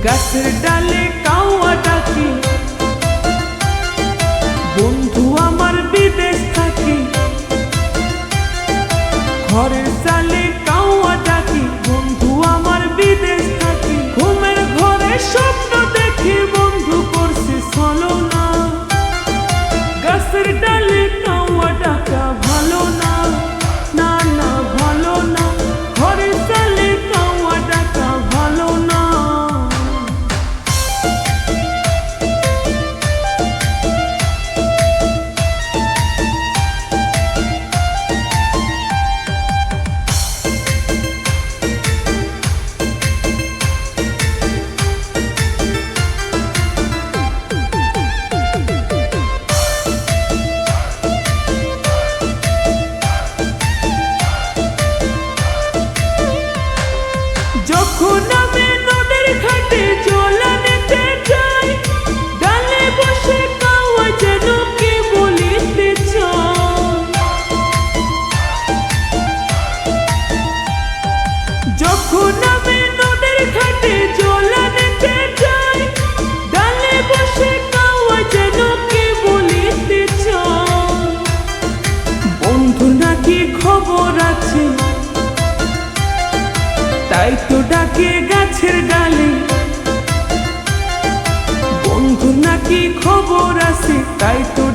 গাছের ডালে কাউয়া ডাকি, বন্ধু আমার বিদেশ থাকি। ঘরের চালে কাউয়া ডাকি, বন্ধু আমার বিদেশ থাকি। ঘুমের ঘরে স্বপ্ন দেখি, বন্ধু করছি ছলনা। গাছের ডালে কাউয়া ডাকা ভালো না, না না ভালো না। ঘরের চালে কাউয়া ডাকা ভালো না। যখন আমি নদীর ঘাটে জল আনতে যাই, ডালে বসে কাউয়া যেন কি বলিতে চায়। যখন আমি নদীর ঘাটে জল আনতে যাই, ডালে বসে কাউয়া যেন কি বলিতে চায়। বন্ধু নাকি খবর আছে, তাই তো ডাকে গাছের ডালে। বন্ধু নাকি খবর আছে, তাই তো